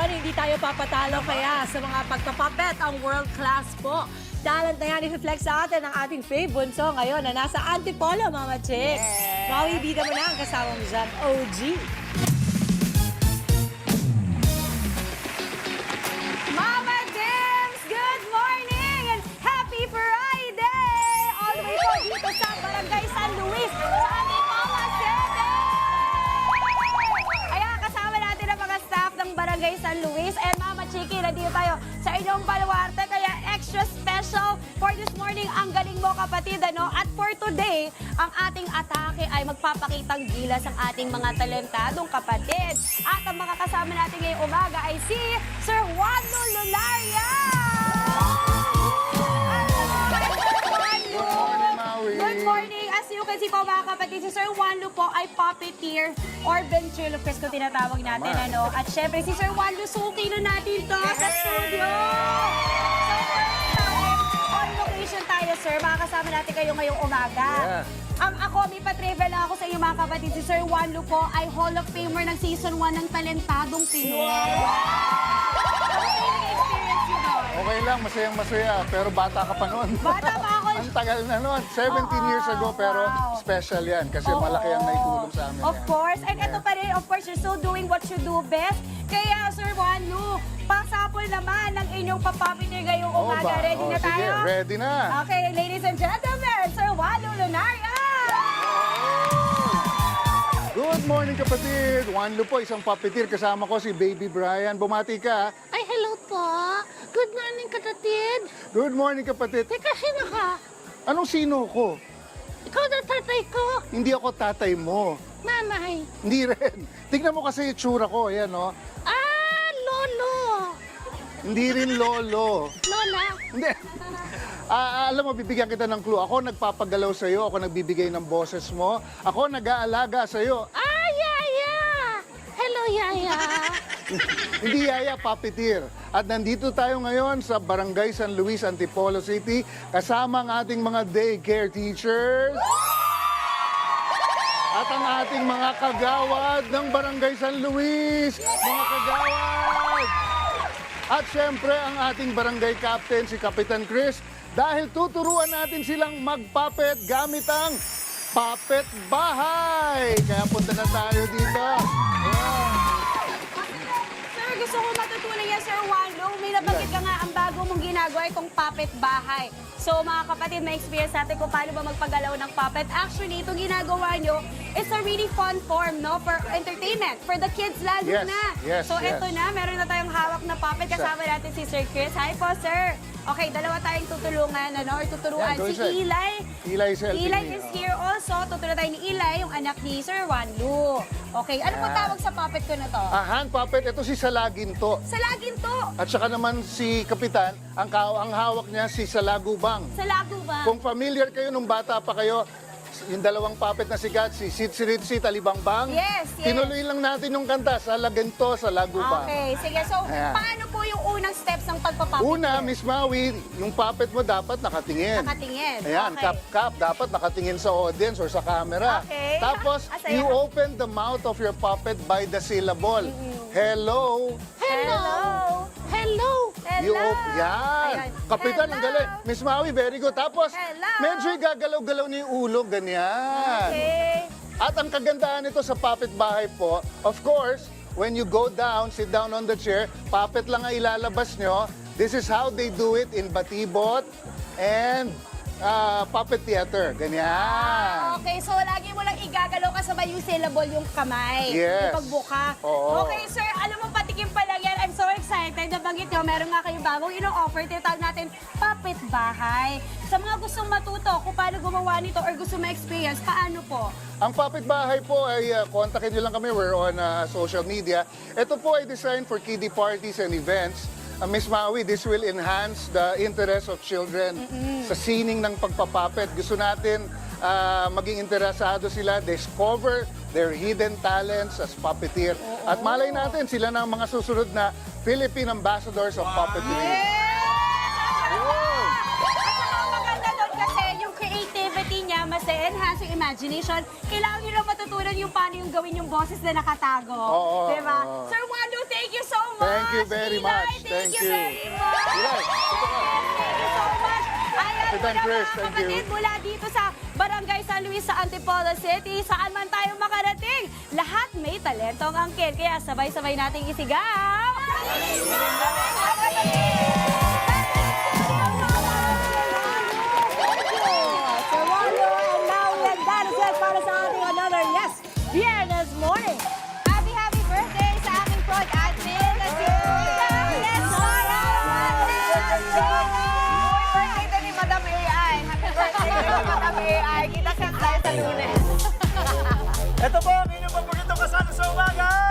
ngayon, hindi tayo papatalo kaya sa mga pagpapapet ang world class po. Talent na yan, i-reflect sa atin ang ating fave bunso ngayon na nasa Antipolo, Mama Chick. Maui, bida mo na ang kasama mo dyan, OG. Mama Dims, good morning and happy Friday! All the way po dito sa Barangay San Luis, sa ating Mama City! Ayan, kasama natin ang mga staff ng Barangay San Luis and Mama Chiki, nandito tayo sa inyong baluarte, kaya extra special for this morning. Ang galing mo, kapatid, ano? At for today, ang ating atake ay magpapakitang gilas ang ating mga talentadong kapatid. At ang makakasama natin ngayong umaga ay si Sir Juan Lularia! Good morning. As you can see po, mga kapatid, si Sir Juan Lu po ay puppeteer or ventriloquist kung tinatawag natin, ano? At syempre, si Sir Juan Lu, suki na natin to sa studio! So, first time, on location tayo, sir. Makakasama natin kayo ngayong umaga. Ako, may patravel lang ako sa inyo, mga kapatid. Si Sir Juan Lu po ay Hall of Famer ng Season 1 ng Talentadong Pinoy. Experience yun, no? Okay lang, masayang-masaya. Pero bata ka pa noon. Bata pa ako. Ang tagal na noon. 17 years ago, pero wow. special yan. Kasi malaki ang naitulong sa amin. Of course. And ito pa rin, of course, you're still doing what you do best. Kaya, Sir Juan Lu, pasapol naman ng inyong papapinir ngayong umaga. Ready na tayo? Sige, ready na. Okay, ladies and gentlemen, Sir Juan Lu Lunaria! Good morning, kapatid. Juan Lu po, isang puppeteer. Kasama ko si Baby Brian. Bumati ka. Ay, hello po. Good morning, kapatid. Good morning, kapatid. Teka, sino ka? Anong sino ko? Ikaw na tatay ko. Hindi ako tatay mo. Nanay. Hindi rin. Tignan mo kasi yung tsura ko. Ayan, no? Ah, lolo. Hindi rin lolo. Lola. Hindi. Alam mo, bibigyan kita ng clue. Ako nagpapagalaw sa'yo. Ako nagbibigay ng boses mo. Ako nag-aalaga sa'yo. Ah, Yaya. Hello, Yaya. Hindi yaya, puppeteer. At nandito tayo ngayon sa Barangay San Luis, Antipolo City, kasama ang ating mga daycare teachers at ang ating mga kagawad ng Barangay San Luis. Mga kagawad! At syempre, ang ating barangay captain, si Kapitan Chris, dahil tuturuan natin silang mag-puppet gamit ang puppet bahay. Kaya punta na tayo dito. Ayan. Sir, gusto ko matutunan yan, Sir Juan Lu. May nabanggit ka nga, ang bago mong ginagawa itong puppet bahay. So, mga kapatid, may experience natin kung paano ba magpagalaw ng puppet. Actually, itong ginagawa nyo is a really fun form, no? For entertainment. For the kids lalo Yes, na. yes, So, yes. ito na. Meron na tayong hawak na puppet. Kasama natin si Sir Chris. Hi po, sir. Okay, dalawa tayong tutulungan, ano? Or tuturuan. Yan, go Si inside. Eli. Eli is helping Eli me. is here also. Tutulungan tayo ni Eli, yung anak ni Sir Juan Lu. Okay, ano po tawag sa puppet ko na to? Hand puppet, ito si Salaginto. Sa lagin to. At saka naman si Kapitan, ang hawak niya si Salagubang. Sa lago ba? Kung familiar kayo nung bata pa kayo, yung dalawang puppet na sigat, si Sitsiritsi, Talibangbang. Yes, yes. Tinuloy lang natin yung kanta, Salaginto, Salagubang. Okay, sige. So, Ayan. paano po yung unang steps ng pagpapapit? Una, Miss Maui, yung puppet mo dapat nakatingin. Nakatingin. Ayan, Okay. kap-kap, dapat nakatingin sa audience or sa camera. Okay. Tapos, Asaya. you open the mouth of your puppet by the syllable. Hello. Hello. Hello. You Hello. yan. Ayan. Kapitan, ang Hello. galing. Miss Maui, very good. Tapos, Hello. medyo gagalaw-galaw niya yung ulo, ganyan. Okay. At ang kagandahan nito sa puppet bahay po, of course, when you go down, sit down on the chair, puppet lang ang ilalabas nyo. This is how they do it in Batibot and puppet theater. Ganyan. Okay, so lagi mo lang igagalaw kasabay yung syllable yung kamay. Yes. Yung pagbuka. Oo. Okay, sir, alam mo, patikim pa lang yan. I'm so excited. Nabanggit nyo, meron nga kayong bagong ino-offer. Tinatawag natin puppet bahay. Sa mga gustong matuto kung paano gumawa nito or gusto ma-experience, paano po? Ang puppet bahay po ay kontakin nyo lang kami. We're on social media. Ito po ay designed for kiddie parties and events. Miss Maui, this will enhance the interest of children sa sining ng pagpapapet. Gusto natin maging interesado sila, discover their hidden talents as puppeteer. At malay natin, sila na ang mga susunod na Philippine Ambassadors of Puppetry. Maganda doon kasi yung creativity niya, mas enhance yung imagination. Kailangan nyo na matutunan yung paano yung gawin yung boses na nakatago. Oo, Diba? oo. Sir Wando, thank you so much. Thank you very Eli. much. Thank you Thank you. very much. Eli, ito ka. Thank you so much. Ayan po Kapitan na Chris, mga thank you. kapatid mula dito sa Barangay San Luis sa Antipolo City. Saan man tayo makarating, lahat may talentong angkin. Kaya sabay-sabay nating isigaw. Sir Waldo, and now then, that is it para sa ating another Yes Viernes Morning. Happy birthday sa aking prod admin na si Yes, Mara! Happy birthday to ni Madam AI. Happy birthday to Madam AI. Kita-kits tayo sa Lunes. Ito po ang inyong paboritong kasama sa umaga.